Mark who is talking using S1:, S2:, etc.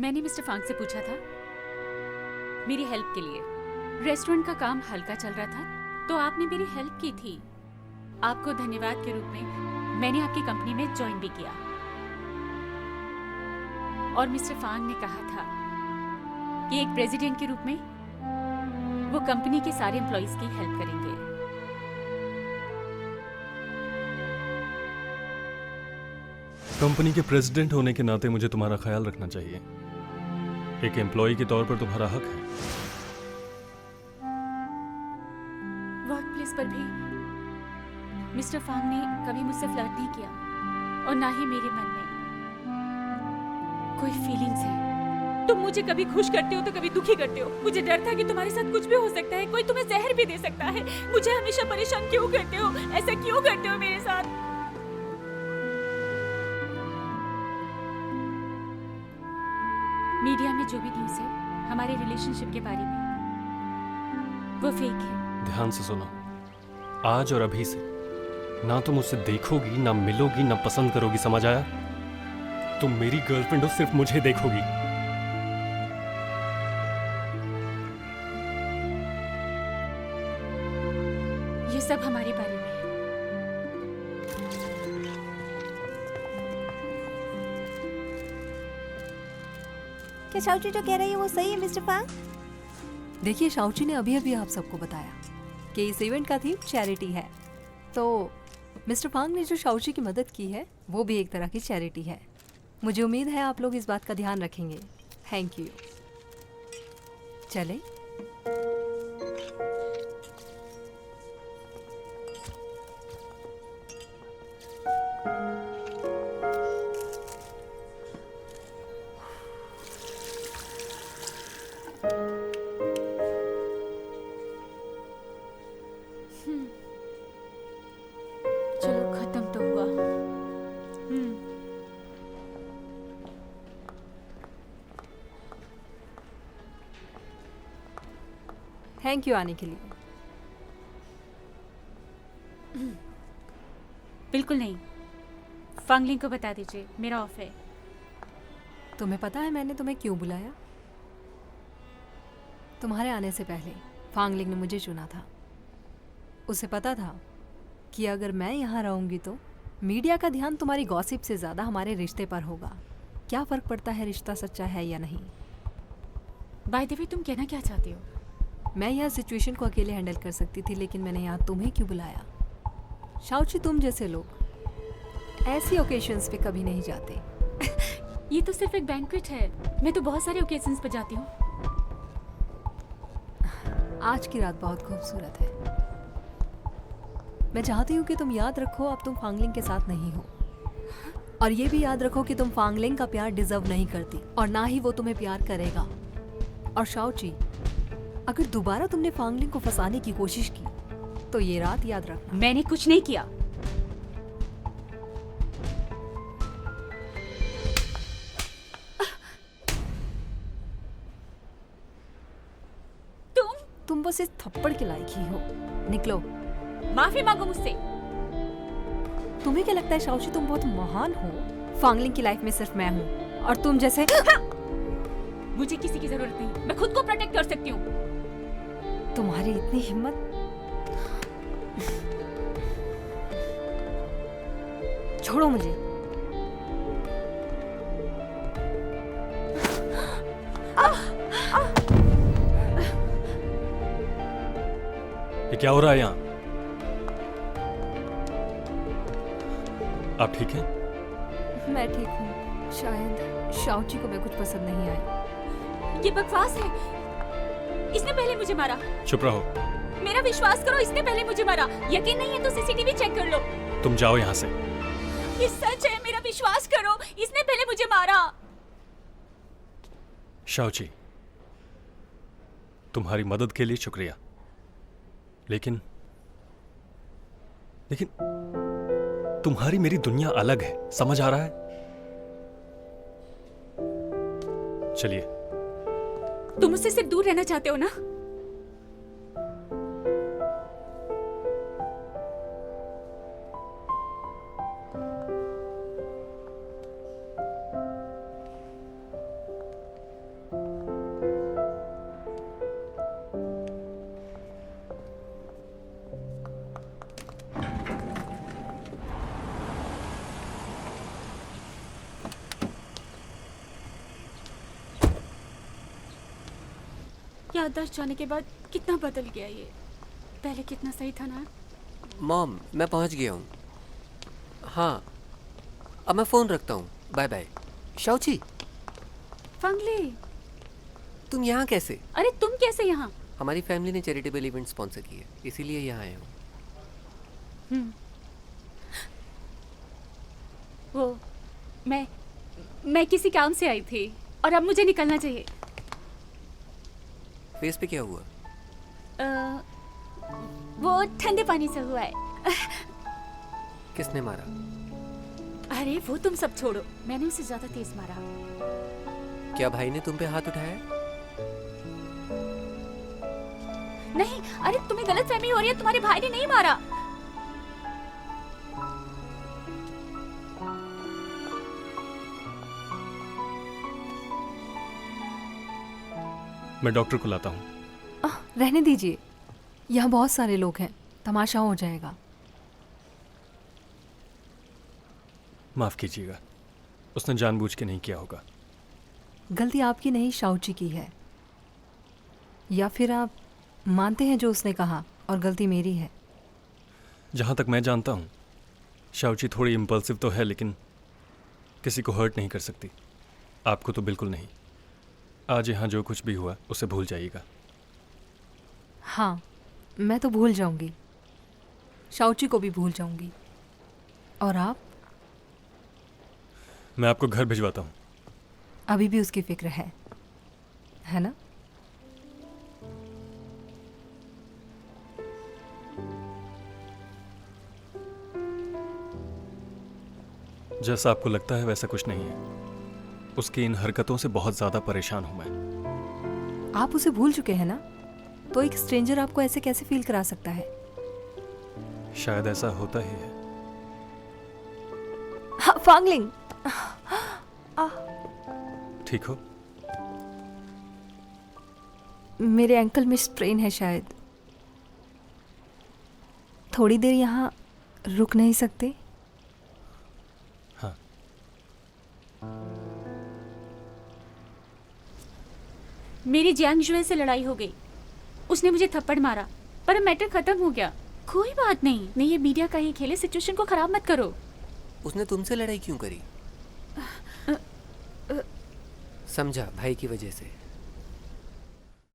S1: मैंने मिस्टर फांग से पूछा था मेरी हेल्प के लिए। रेस्टोरेंट का काम हल्का चल रहा था तो आपने मेरी हेल्प की थी। आपको धन्यवाद के रूप में मैंने आपकी कंपनी में ज्वाइन भी किया। और मिस्टर फांग ने कहा था कि एक प्रेसिडेंट के रूप में वो कंपनी के सारे एम्प्लॉइज की हेल्प करेंगे।
S2: कंपनी के प्रेसिडेंट होने के नाते मुझे तुम्हारा ख्याल रखना चाहिए। एक एम्प्लॉय के तौर पर तुम्हारा हक है।
S1: वर्क प्लेस पर भी मिस्टर फांग ने कभी मुझसे फ्लर्ट नहीं किया और ना ही मेरे मन में कोई फीलिंग्स है। तुम मुझे कभी खुश करते हो तो कभी दुखी करते हो। मुझे डर था कि तुम्हारे साथ कुछ भी हो सकता है, कोई तुम्हें जहर भी दे सकता है। मुझे हमेशा परेशान क्यों करते हो? ऐसा क्यों करते हो मेरे साथ? मीडिया में जो भी न्यूज़ है हमारे रिलेशनशिप के बारे में वो फेक है।
S2: ध्यान से सुनो, आज और अभी से ना तुम मुझसे देखोगी, ना मिलोगी, ना पसंद करोगी, समझ आया? तुम मेरी गर्लफ्रेंड हो, सिर्फ मुझे देखोगी।
S1: ये सब हमारे बारे में है।
S3: क्या शाओची जो कह रही है वो सही है मिस्टर फांग?
S4: देखिए, शाओची ने अभी अभी आप सबको बताया कि इस इवेंट का थीम चैरिटी है। तो मिस्टर फांग ने जो शाओची की मदद की है वो भी एक तरह की चैरिटी है। मुझे उम्मीद है आप लोग इस बात का ध्यान रखेंगे। Thank you. चले।
S1: चलो खत्म तो हुआ।
S4: थैंक यू आने के लिए।
S1: बिल्कुल नहीं, फांगलिंग को बता दीजिए मेरा ऑफ है।
S4: तुम्हें पता है मैंने तुम्हें क्यों बुलाया? तुम्हारे आने से पहले फांगलिंग ने मुझे चुना था। उसे पता था कि अगर मैं यहाँ रहूंगी तो मीडिया का ध्यान तुम्हारी गॉसिप से ज़्यादा हमारे रिश्ते पर होगा। क्या फ़र्क पड़ता है रिश्ता सच्चा है या नहीं?
S1: बाय द वे, तुम कहना क्या चाहते हो?
S4: मैं यह सिचुएशन को अकेले हैंडल कर सकती थी, लेकिन मैंने यहाँ तुम्हें क्यों बुलाया? शाओची, तुम जैसे लोग ऐसी ओकेशंस पे कभी नहीं जाते।
S1: ये तो सिर्फ एक बैंक्वेट है। मैं तो बहुत सारे ओकेजन्स पर जाती हूँ।
S4: आज की रात बहुत खूबसूरत है। मैं चाहती हूँ कि तुम याद रखो अब तुम फांगलिंग के साथ नहीं हो, और ये भी याद रखो कि तुम फांगलिंग का प्यार डिजर्व नहीं करती और ना ही वो तुम्हें प्यार करेगा। और शाओची, अगर दोबारा तुमने फांगलिंग को फंसाने की कोशिश की तो ये रात याद रखना।
S1: मैंने कुछ नहीं किया।
S4: तुम बस इस थप्पड़ के लायक ही हो। निकलो।
S1: माफी मांगो मुझसे।
S4: तुम्हें क्या लगता है शाओची तुम बहुत महान हो? फांगलिंग की लाइफ में सिर्फ मैं हूँ और तुम जैसे
S1: मुझे किसी की जरूरत नहीं, मैं खुद को प्रोटेक्ट कर सकती हूँ।
S4: तुम्हारी इतनी हिम्मत। छोड़ो मुझे।
S2: ये क्या हो रहा है यहाँ? आप ठीक हैं?
S4: मैं ठीक हूँ। शायद शाओची को मैं कुछ पसंद नहीं आई।
S1: ये बकवास है। इसने पहले मुझे मारा।
S2: चुप रहो।
S1: मेरा विश्वास करो, इसने पहले मुझे मारा। यकीन नहीं है तो सीसीटीवी चेक कर लो।
S2: तुम जाओ यहाँ से।
S1: ये सच है, मेरा विश्वास करो, इसने पहले मुझे मारा।
S2: शाओची, तुम्हारी मदद के लिए शुक्रिया, लेकिन तुम्हारी मेरी दुनिया अलग है, समझ आ रहा है? चलिए।
S1: तुम मुझसे सिर्फ दूर रहना चाहते हो ना? याददाश्त जाने के बाद कितना बदल गया ये। पहले कितना सही था ना।
S5: मॉम, मैं पहुंच गया हूँ। हाँ, अब मैं फ़ोन रखता हूँ। Bye bye. शाओची,
S1: फंगले,
S5: तुम यहाँ कैसे?
S1: अरे तुम कैसे यहाँ?
S5: हमारी फैमिली ने चैरिटेबल इवेंट स्पॉन्सर किया, इसीलिए यहाँ आया हूँ।
S1: वो मैं किसी काम से आई थी और अब मुझे निकलना चाहिए।
S5: फेस पे क्या हुआ?
S1: वो ठंडे पानी से हुआ है।
S5: किसने मारा?
S1: अरे वो तुम सब छोड़ो, मैंने उसे ज्यादा तेज मारा।
S5: क्या भाई ने तुम पे हाथ उठाया?
S1: नहीं, अरे तुम्हें गलतफहमी हो रही है, तुम्हारे भाई ने नहीं मारा।
S2: मैं डॉक्टर को लाता हूँ।
S4: रहने दीजिए, यहाँ बहुत सारे लोग हैं, तमाशा हो जाएगा।
S2: माफ कीजिएगा, उसने जानबूझ के नहीं किया होगा।
S4: गलती आपकी नहीं, शाओची की है। या फिर आप मानते हैं जो उसने कहा और गलती मेरी है?
S2: जहाँ तक मैं जानता हूँ, शाओची थोड़ी इम्पल्सिव तो है, लेकिन किसी को हर्ट नहीं कर सकती। आपको तो बिल्कुल नहीं। आज यहाँ जो कुछ भी हुआ उसे भूल जाइएगा।
S4: हाँ, मैं तो भूल जाऊंगी, शाओची को भी भूल जाऊंगी। और आप?
S2: मैं आपको घर भिजवाता हूँ।
S4: अभी भी उसकी फिक्र है ना?
S2: जैसा आपको लगता है वैसा कुछ नहीं है। उसकी इन हरकतों से बहुत ज़्यादा परेशान हूँ मैं।
S4: आप उसे भूल चुके हैं ना, तो एक स्ट्रेंजर आपको ऐसे कैसे फील करा सकता है?
S2: शायद ऐसा होता ही है।
S4: हाँ, फांगलिंग,
S2: ठीक हो?
S4: मेरे एंकल में स्ट्रेन है शायद। थोड़ी देर यहाँ रुक नहीं सकते?
S2: हाँ।
S1: मेरी जियांगजुए से लड़ाई हो गई, उसने मुझे थप्पड़ मारा, पर अब मैटर खत्म हो गया। कोई बात नहीं, नहीं ये मीडिया का ही खेल है, सिचुएशन को खराब मत करो।
S5: उसने तुमसे लड़ाई क्यों करी? समझा, भाई की वजह से।